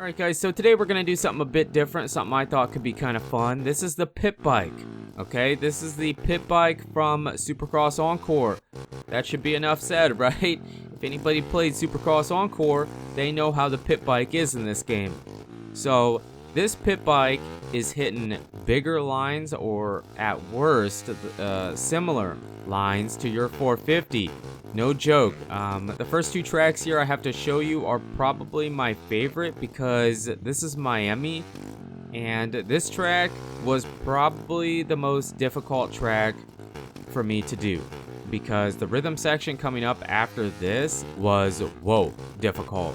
Alright guys, so today we're going to do something a bit different, something I thought could be kind of fun. This is the pit bike, okay? This is the pit bike from Supercross Encore. That should be enough said, right? If anybody played Supercross Encore, they know how the pit bike is in this game. So, this pit bike is hitting bigger lines or at worst, similar lines to your 450. No joke. The first two tracks here I have to show you are probably my favorite because this is Miami, and this track was probably the most difficult track for me to do because the rhythm section coming up after this was, whoa, difficult.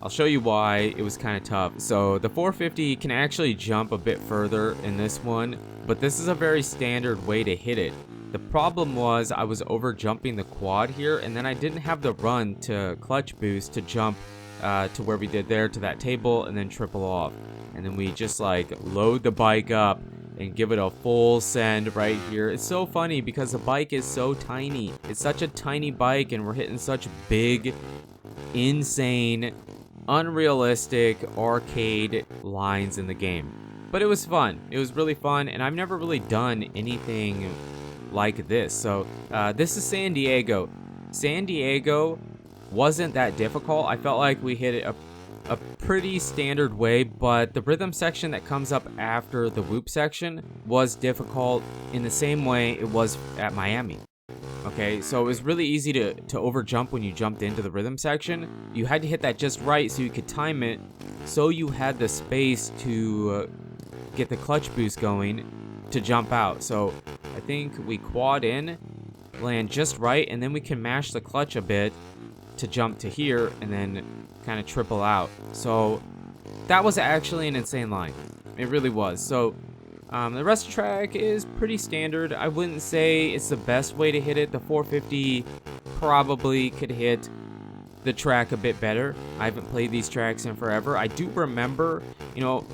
I'll show you why it was kind of tough. So the 450 can actually jump a bit further in this one, but this is a very standard way to hit it. The problem was I was over jumping the quad here, and then I didn't have the run to clutch boost to jump to where we did there to that table and then triple off. And then we just like load the bike up and give it a full send right here. It's so funny because the bike is so tiny. It's such a tiny bike and we're hitting such big, insane, unrealistic arcade lines in the game. But it was fun. It was really fun, and I've never really done anything like this. So this is San Diego. San Diego wasn't that difficult. I felt like we hit it a pretty standard way, but the rhythm section that comes up after the whoop section was difficult in the same way it was at Miami. Okay, so it was really easy to over jump when you jumped into the rhythm section. You had to hit that just right so you could time it, so you had the space to get the clutch boost going to jump out. So I think we quad in, land just right, and then we can mash the clutch a bit to jump to here and then kind of triple out. So that was actually an insane line. It really was. So the rest of the track is pretty standard. I wouldn't say it's the best way to hit it. The 450 probably could hit the track a bit better. I haven't played these tracks in forever. I do remember, you know,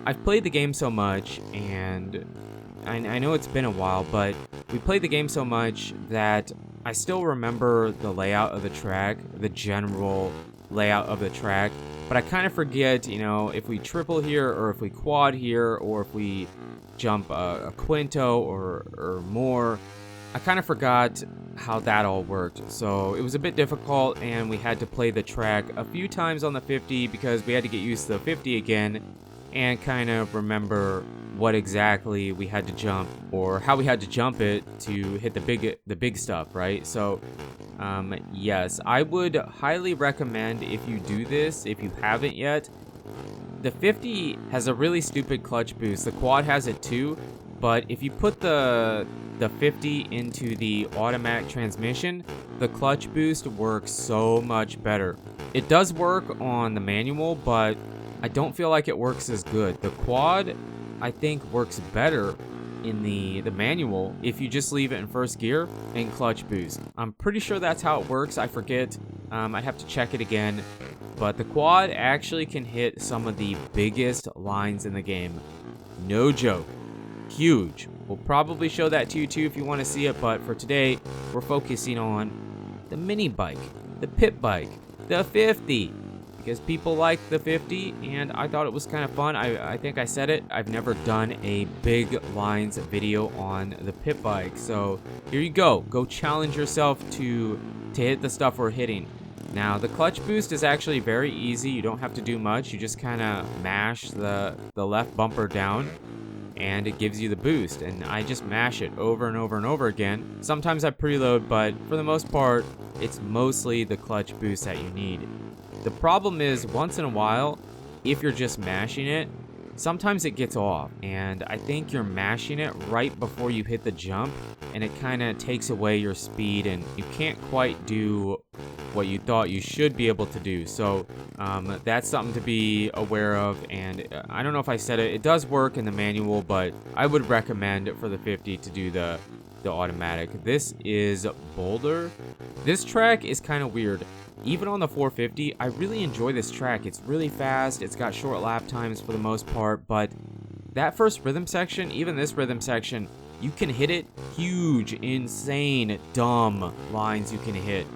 I've played the game so much, and I know it's been a while, but we played the game so much that I still remember the layout of the track, the general layout of the track, but I kind of forget, you know, if we triple here or if we quad here or if we jump a quinto or more. I kind of forgot how that all worked, so it was a bit difficult, and we had to play the track a few times on the 50 because we had to get used to the 50 again and kind of remember what exactly we had to jump or how we had to jump it to hit the big stuff, right? So yes, I would highly recommend if you do this, if you haven't yet. The 50 has a really stupid clutch boost. The quad has it too, but if you put the 50 into the automatic transmission, the clutch boost works so much better. It does work on the manual, but I don't feel like it works as good. The quad, I think, works better in the manual if you just leave it in first gear and clutch boost. I'm pretty sure that's how it works. I forget. I'd have to check it again. But the quad actually can hit some of the biggest lines in the game. No joke. Huge. We'll probably show that to you too if you want to see it, but for today, we're focusing on the mini bike, the pit bike, the 50. Because people like the 50, and I thought it was kind of fun. I think I said it, I've never done a big lines video on the pit bike. So here you go. Go challenge yourself to hit the stuff we're hitting. Now, the clutch boost is actually very easy. You don't have to do much. You just kind of mash the left bumper down, and it gives you the boost. And I just mash it over and over and over again. Sometimes I preload, but for the most part, it's mostly the clutch boost that you need. The problem is, once in a while, if you're just mashing it, sometimes it gets off, and I think you're mashing it right before you hit the jump, and it kind of takes away your speed, and you can't quite do what you thought you should be able to do. So that's something to be aware of, and I don't know if I said it, it does work in the manual, but I would recommend for the 50 to do the automatic. This is Boulder. This track is kind of weird. Even on the 450, I really enjoy this track. It's really fast, it's got short lap times for the most part, but that first rhythm section, even this rhythm section, you can hit it huge, insane, dumb lines you can hit.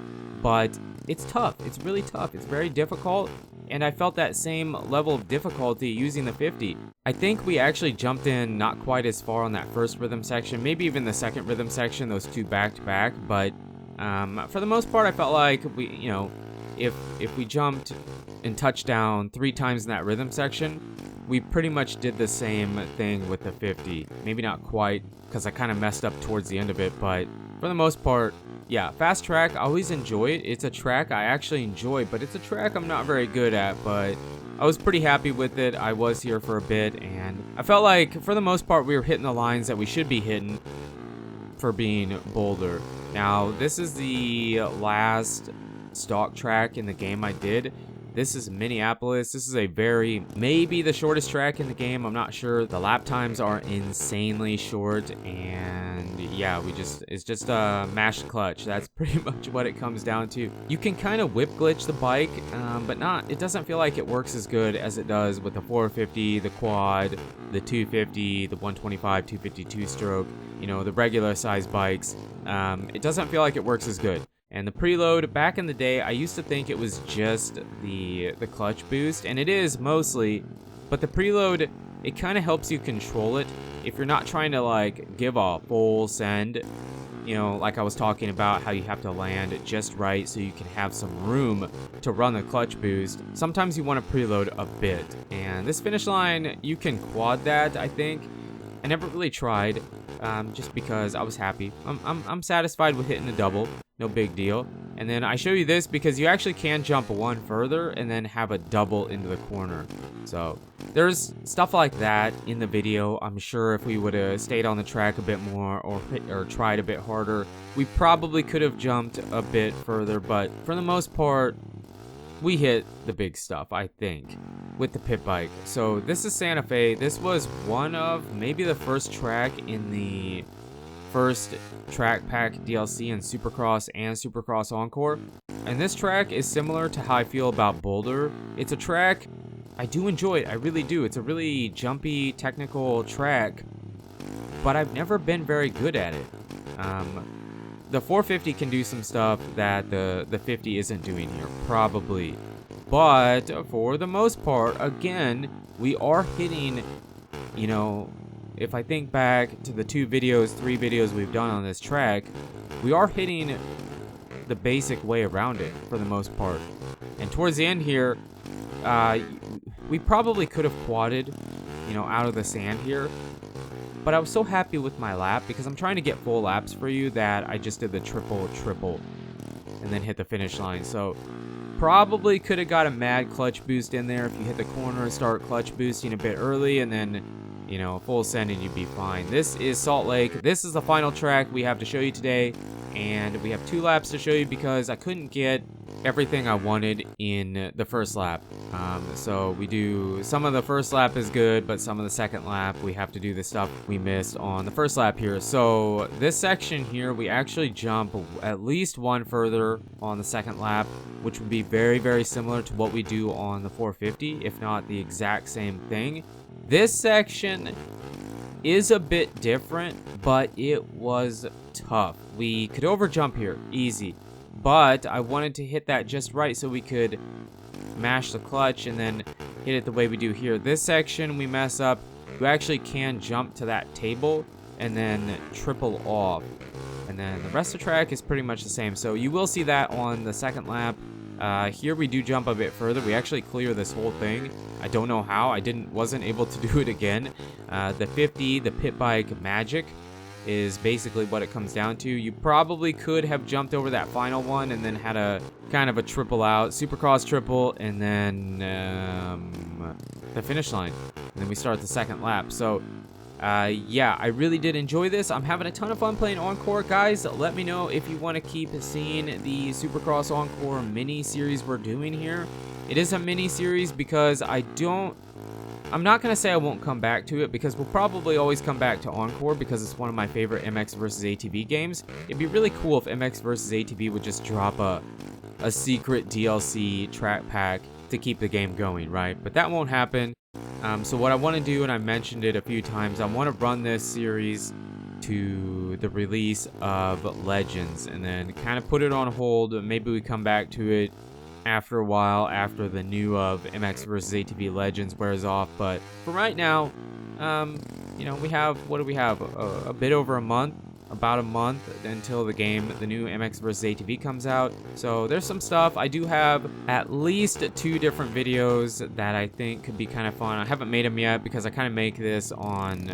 But it's tough. It's really tough. It's very difficult. and I felt that same level of difficulty using the 50. I think we actually jumped in not quite as far on that first rhythm section, maybe even the second rhythm section, those two back to back, but for the most part I felt like we, if we jumped and touched down 3 times in that rhythm section, we pretty much did the same thing with the 50. Maybe not quite, because I kind of messed up towards the end of it, but for the most part, yeah, fast track, I always enjoy it. It's a track I actually enjoy, but it's a track I'm not very good at, but I was pretty happy with it. I was here for a bit, and I felt like, for the most part, we were hitting the lines that we should be hitting for being Boulder. Now, this is the last stock track in the game I did. This is Minneapolis. This is maybe the shortest track in the game. I'm not sure. The lap times are insanely short, and yeah, it's just a mashed clutch. That's pretty much what it comes down to. You can kind of whip glitch the bike, but it doesn't feel like it works as good as it does with the 450, the quad, the 250, the 125, 252 stroke, the regular size bikes. It doesn't feel like it works as good. And the preload, back in the day, I used to think it was just the clutch boost, and it is mostly, but the preload, it kind of helps you control it. If you're not trying to like give a full send, like I was talking about how you have to land just right so you can have some room to run the clutch boost, sometimes you want to preload a bit. And this finish line, you can quad that, I think. I never really tried, just because I was happy. I'm satisfied with hitting the double. No big deal. And then I show you this because you actually can jump one further and then have a double into the corner. So there's stuff like that in the video. I'm sure if we would have stayed on the track a bit more or tried a bit harder, we probably could have jumped a bit further. But for the most part, we hit the big stuff, I think, with the pit bike. So this is Santa Fe. This was one of maybe the first track in the first track pack DLC in Supercross and Supercross Encore. And this track is similar to how I feel about Boulder. It's a track I do enjoy it, I really do. It's a really jumpy, technical track, but I've never been very good at it. The 450 can do some stuff that the 50 isn't doing here, probably. But for the most part, again, we are hitting, if I think back to the 3 videos we've done on this track, we are hitting the basic way around it for the most part. And towards the end here, we probably could have quadded, out of the sand here. But I was so happy with my lap because I'm trying to get full laps for you that I just did the triple and then hit the finish line. So probably could have got a mad clutch boost in there if you hit the corner, start clutch boosting a bit early, and then full send and you'd be fine. This is Salt Lake. This is the final track we have to show you today, and we have 2 laps to show you because I couldn't get everything I wanted in the first lap. So we do some of the first lap is good, but some of the second lap we have to do the stuff we missed on the first lap here. So this section here, we actually jump at least one further on the second lap, which would be very, very similar to what we do on the 450, if not the exact same thing. This section is a bit different, but it was tough. We could overjump here, easy. But I wanted to hit that just right so we could mash the clutch and then hit it the way we do here. This section we mess up. You actually can jump to that table and then triple off. And then the rest of the track is pretty much the same. So you will see that on the second lap. Here we do jump a bit further. We actually clear this whole thing. I don't know how. I wasn't able to do it again. The 50, the pit bike magic, is basically what it comes down to. You probably could have jumped over that final one and then had a kind of a triple out, Supercross triple, and then the finish line. And then we start the second lap. So yeah, I really did enjoy this. I'm having a ton of fun playing Encore. Guys, let me know if you want to keep seeing the Supercross Encore mini series we're doing here. It is a mini series because I'm not going to say I won't come back to it, because we'll probably always come back to Encore because it's one of my favorite MX vs. ATV games. It'd be really cool if MX vs. ATV would just drop a secret DLC track pack to keep the game going, right? But that won't happen. So what I want to do, and I mentioned it a few times, I want to run this series to the release of Legends and then kind of put it on hold. Maybe we come back to it after a while, after the new of MX vs. ATV Legends wears off. But for right now, you know, we have, what do we have? A bit over a month, about a month until the new MX vs. ATV comes out. So there's some stuff. I do have at least 2 different videos that I think could be kind of fun. I haven't made them yet because I kind of make this on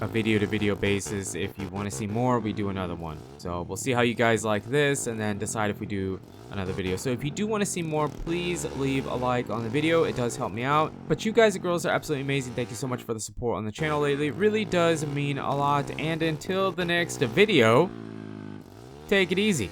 a video-to-video basis. If you want to see more, we do another one. So we'll see how you guys like this and then decide if we do another video. So if you do want to see more, please leave a like on the video. It does help me out. But you guys and girls are absolutely amazing. Thank you so much for the support on the channel lately. It really does mean a lot. And until the next video, take it easy.